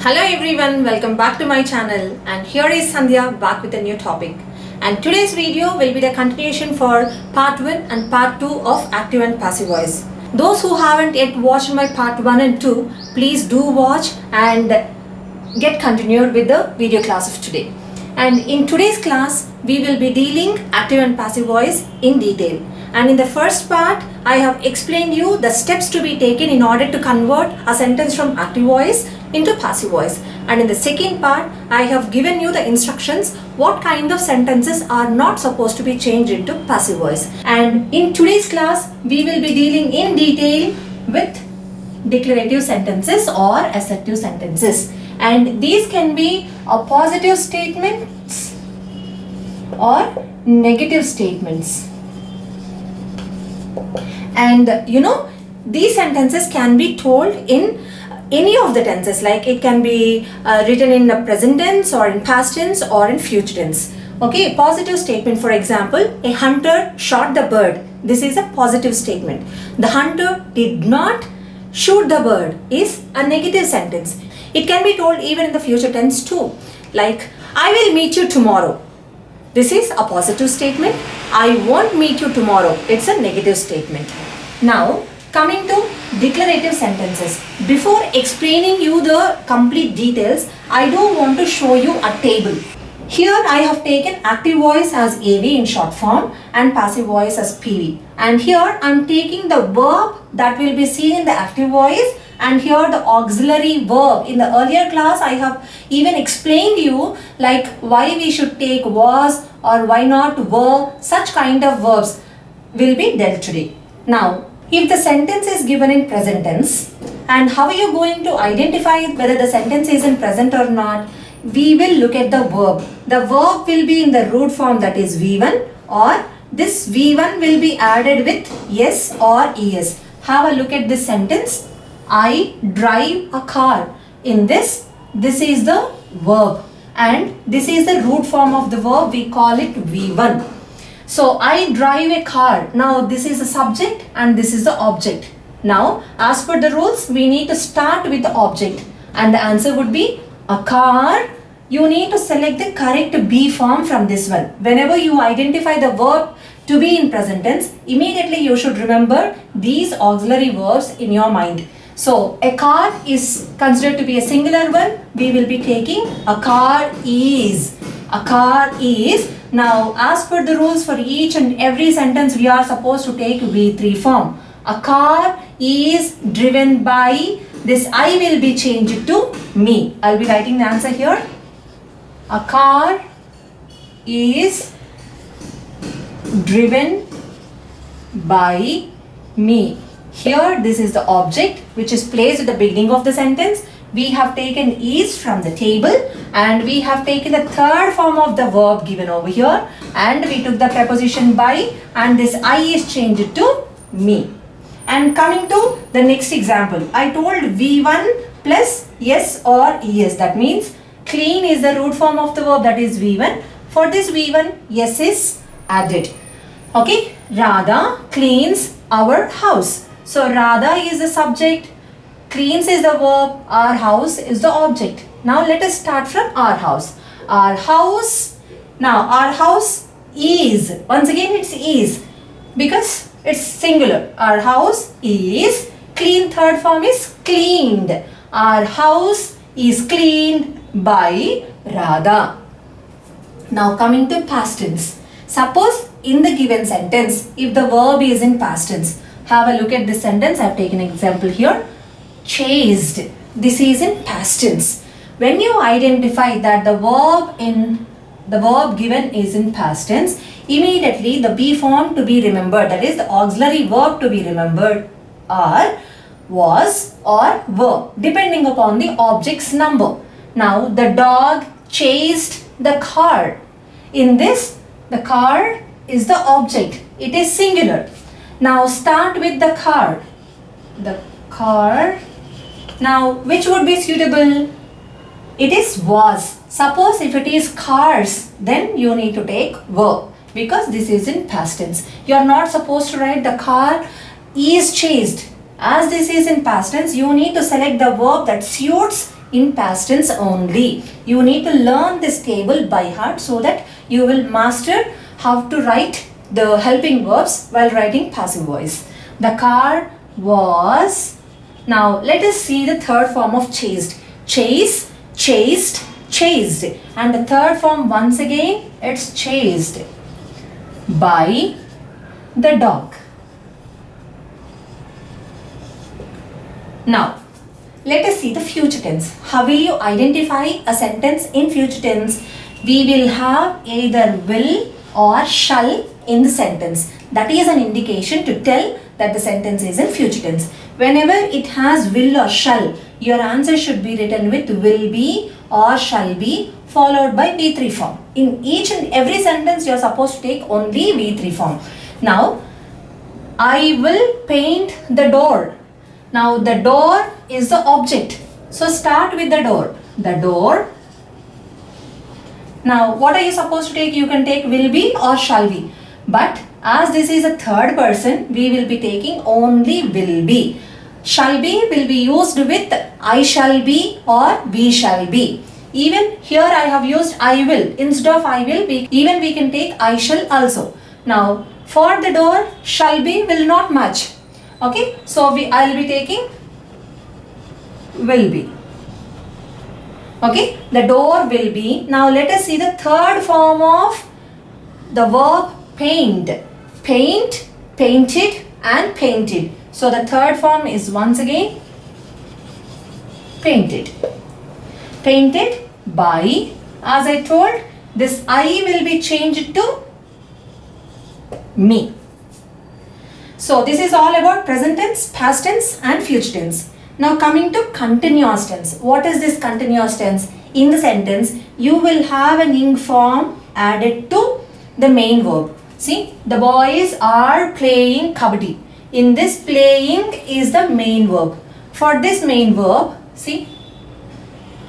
Hello everyone, welcome back to my channel, and here is Sandhya back with a new topic. And today's video will be the continuation for part 1 and part 2 of active and passive voice. Those who haven't yet watched my part 1 and 2, please do watch and get continued with the video class of today. And in today's class, we will be dealing active and passive voice in detail. And in the first part, I have explained you the steps to be taken in order to convert a sentence from active voice into passive voice. And in the second part, I have given you the instructions what kind of sentences are not supposed to be changed into passive voice. And in today's class, we will be dealing in detail with declarative sentences or assertive sentences. And these can be a positive statements or negative statements. And these sentences can be told in any of the tenses, like it can be written in the present tense or in past tense or in future tense. Okay, positive statement, for example, a hunter shot the bird. This is a positive statement. The hunter did not shoot the bird is a negative sentence. It can be told even in the future tense too, like I will meet you tomorrow. This is a positive statement. I won't meet you tomorrow. It's a negative statement. Now, coming to declarative sentences. Before explaining you the complete details, I do want to show you a table. Here I have taken active voice as AV in short form and passive voice as PV. And here I am taking the verb that will be seen in the active voice, and here the auxiliary verb. In the earlier class, I have even explained you like why we should take was or why not were. Such kind of verbs will be dealt today. Now, if the sentence is given in present tense, and how are you going to identify whether the sentence is in present or not? We will look at the verb. The verb will be in the root form, that is V1, or this V1 will be added with yes or es. Have a look at this sentence. I drive a car. In this is the verb, and this is the root form of the verb. We call it V1. So I drive a car. Now this is the subject and this is the object. Now as per the rules, we need to start with the object, and the answer would be a car. You need to select the correct be form from this one. Whenever you identify the verb to be in present tense, immediately you should remember these auxiliary verbs in your mind. So a car is considered to be a singular one. We will be taking a car is. A car is. Now as per the rules, for each and every sentence we are supposed to take V3 form. A car is driven by. This I will be changed to me. I'll be writing the answer here. A car is driven by me. Here this is the object which is placed at the beginning of the sentence. We have taken is from the table, and we have taken the third form of the verb given over here, and we took the preposition by, and this I is changed to me. And coming to the next example, I told V1 plus yes or es. That means clean is the root form of the verb, that is V1. For this V1, yes is added. Okay, Radha cleans our house. So Radha is the subject, cleans is the verb, our house is the object. Now let us start from our house. Our house, now our house is, once again it's is because it's singular. Our house is clean, third form is cleaned. Our house is cleaned by Radha. Now coming to past tense. Suppose in the given sentence, if the verb is in past tense, have a look at this sentence. I have taken an example here. Chased. This is in past tense. When you identify that the verb given is in past tense, immediately the be form to be remembered, that is the auxiliary verb to be remembered, are was or were, depending upon the object's number. Now the dog chased the car. In this, the car is the object. It is singular. Now start with the car. The car. Now which would be suitable? It is was. Suppose if it is cars, then you need to take were, because this is in past tense. You are not supposed to write the car is chased. As this is in past tense, you need to select the verb that suits in past tense only. You need to learn this table by heart so that you will master how to write the helping verbs while writing passive voice. The car was. Now let us see the third form of chased. Chase, chased, chased. And the third form once again, it's chased by the dog. Now let us see the future tense. How will you identify a sentence in future tense? We will have either will or shall in the sentence. That is an indication to tell that the sentence is in future tense. Whenever it has will or shall, your answer should be written with will be or shall be followed by V3 form. In each and every sentence you are supposed to take only V3 form. Now, I will paint the door. Now the door is the object. So start with the door. The door. Now what are you supposed to take? You can take will be or shall be. But as this is a third person, we will be taking only will be. Shall be will be used with I shall be or we shall be. Even here I have used I will. Instead of I will, we can take I shall also. Now for the door, shall be will not match. Okay, so I will be taking will be. Okay, the door will be. Now let us see the third form of the verb paint. Paint, painted and painted. So the third form is once again painted. Painted by, as I told, this I will be changed to me. So this is all about present tense, past tense and future tense. Now coming to continuous tense. What is this continuous tense? In the sentence, you will have an ing form added to the main verb. See, the boys are playing kabaddi. In this, playing is the main verb. For this main verb, see,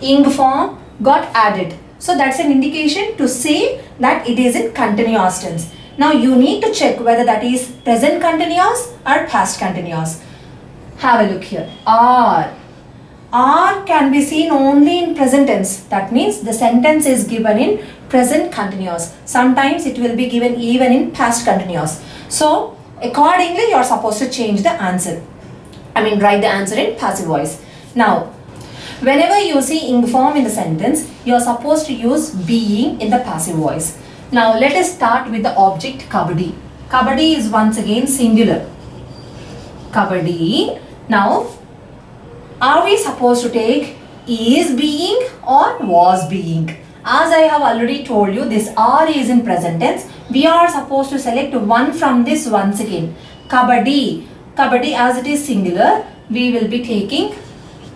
ing form got added. So that's an indication to say that it is in continuous tense. Now you need to check whether that is present continuous or past continuous. Have a look here. Are. Are can be seen only in present tense. That means the sentence is given in present continuous. Sometimes it will be given even in past continuous. So accordingly you are supposed to change the answer. Write the answer in passive voice. Now whenever you see ing form in the sentence, you are supposed to use being in the passive voice. Now let us start with the object kabaddi. Kabaddi is once again singular. Kabaddi. Now, are we supposed to take is being or was being? As I have already told you, this are is in present tense. We are supposed to select one from this once again. Kabaddi. Kabaddi, as it is singular, we will be taking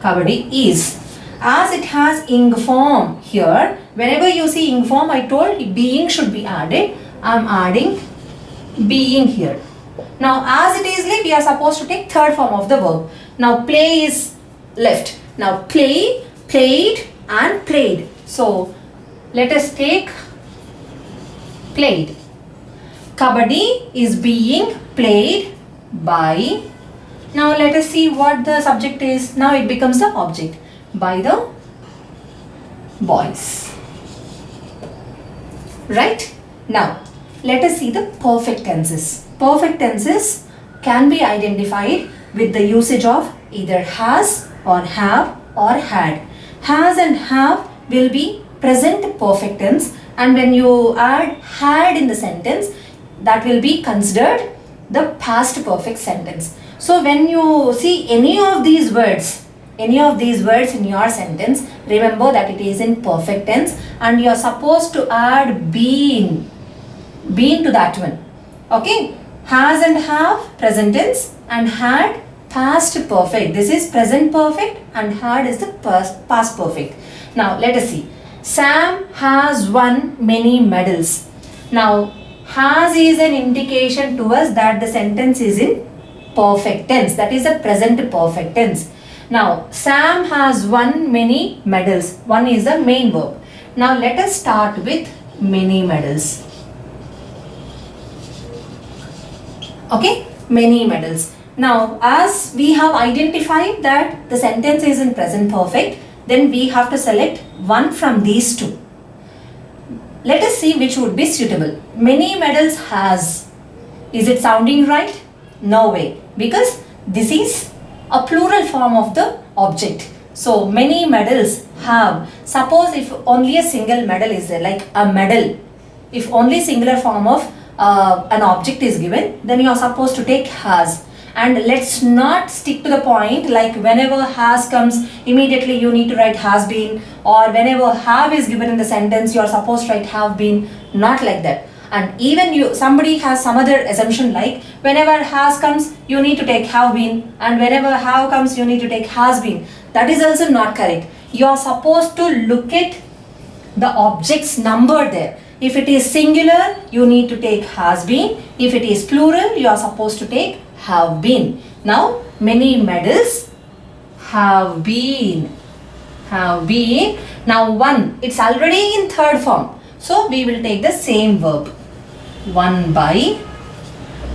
kabaddi is. As it has ing form here, whenever you see ing form, I told being should be added. I am adding being here. Now as it is like, we are supposed to take third form of the verb. Now play is left. Now play, played and played. So let us take played. Kabaddi is being played by. Now let us see what the subject is. Now it becomes the object. By the boys. Right? Now let us see the perfect tenses. Perfect tenses can be identified with the usage of either has or have or had. Has and have will be present perfect tense, and when you add had in the sentence, that will be considered the past perfect sentence. So when you see any of these words in your sentence, remember that it is in perfect tense and you are supposed to add been to that one. Okay, has and have present tense and had past perfect. This is present perfect and had is the past perfect. Now let us see. Sam has won many medals. Now has is an indication to us that the sentence is in perfect tense. That is a present perfect tense. Now Sam has won many medals. One is the main verb. Now let us start with many medals. Okay, many medals. Now as we have identified that the sentence is in present perfect, then we have to select one from these two. Let us see which would be suitable. Many medals has. Is it sounding right? No way, because this is a plural form of the object. So many medals have. Suppose if only a single medal is there, like a medal, if only singular form of an object is given, then you are supposed to take has. And let's not stick to the point like whenever has comes, immediately you need to write has been, or whenever have is given in the sentence, you are supposed to write have been. Not like that. And even somebody has some other assumption like whenever has comes, you need to take have been, and whenever have comes, you need to take has been. That is also not correct. You are supposed to look at the object's number there. If it is singular, you need to take has been. If it is plural, you are supposed to take have been. Now, many medals have been. Have been. Now, one, it's already in third form. So, we will take the same verb. Won by.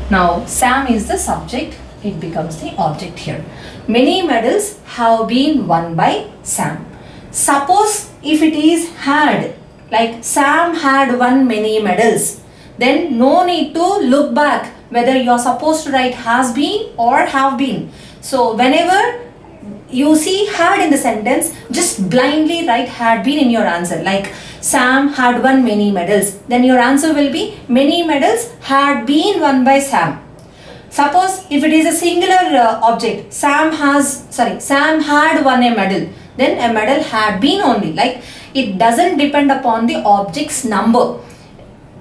Now, Sam is the subject. It becomes the object here. Many medals have been won by Sam. Suppose if it is had, like Sam had won many medals, then no need to look back whether you are supposed to write has been or have been. So whenever you see had in the sentence, just blindly write had been in your answer. Like Sam had won many medals, then your answer will be many medals had been won by Sam. Suppose if it is a singular object, Sam had won a medal, then a medal had been only. Like it doesn't depend upon the object's number.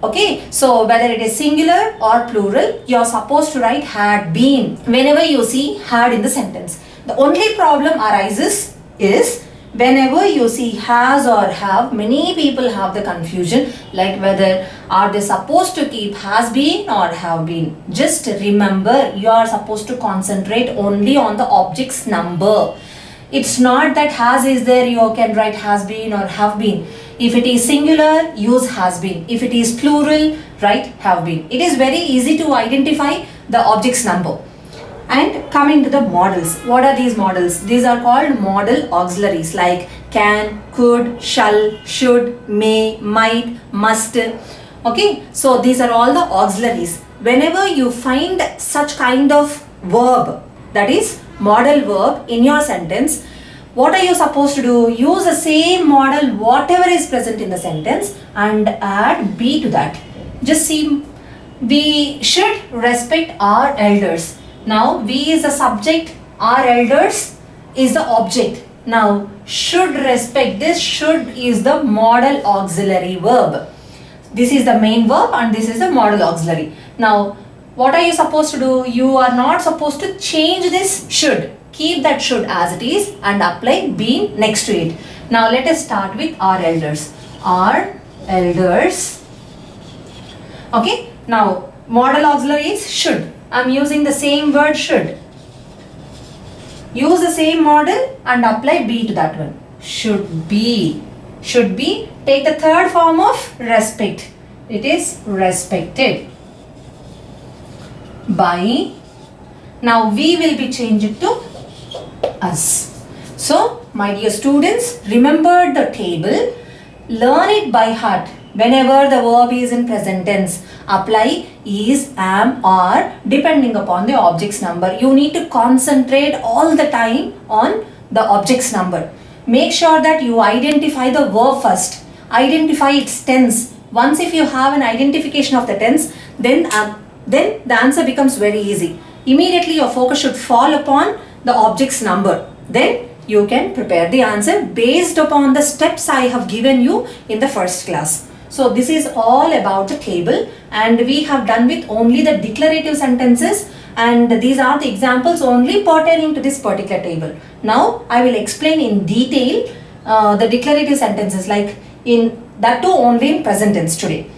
Okay, so whether it is singular or plural, you are supposed to write had been whenever you see had in the sentence. The only problem arises is whenever you see has or have, many people have the confusion like whether are they supposed to keep has been or have been. Just remember, you are supposed to concentrate only on the object's number. It's not that has is there, you can write has been or have been. If it is singular, use has been. If it is plural, write have been. It is very easy to identify the object's number. And coming to the models. What are these models? These are called modal auxiliaries like can, could, shall, should, may, might, must. Okay, so these are all the auxiliaries. Whenever you find such kind of verb, that is modal verb in your sentence, what are you supposed to do? Use the same model whatever is present in the sentence and add be to that. Just see, we should respect our elders. Now we is the subject, our elders is the object. Now should respect, this should is the modal auxiliary verb. This is the main verb and this is the modal auxiliary. Now what are you supposed to do? You are not supposed to change this should. Keep that should as it is and apply been next to it. Now let us start with our elders. Our elders. Okay. Now modal auxiliary is should. I am using the same word should. Use the same model and apply be to that one. Should be. Should be. Take the third form of respect. It is respected. By. Now we will be changing to us. So my dear students, remember the table. Learn it by heart. Whenever the verb is in present tense, apply is, am, are depending upon the object's number. You need to concentrate all the time on the object's number. Make sure that you identify the verb first. Identify its tense. Once if you have an identification of the tense, then the answer becomes very easy. Immediately your focus should fall upon the object's number. Then you can prepare the answer based upon the steps I have given you in the first class. So this is all about the table and we have done with only the declarative sentences and these are the examples only pertaining to this particular table. Now I will explain in detail the declarative sentences like in that too only in present tense today.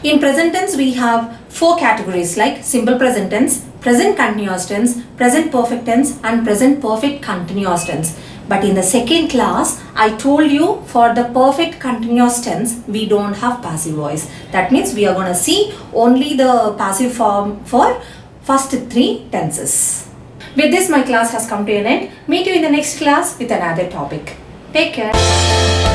In present tense we have 4 categories like simple present tense, present continuous tense, present perfect tense and present perfect continuous tense. But in the second class, I told you for the perfect continuous tense, we don't have passive voice. That means we are going to see only the passive form for first 3 tenses. With this, my class has come to an end. Meet you in the next class with another topic. Take care.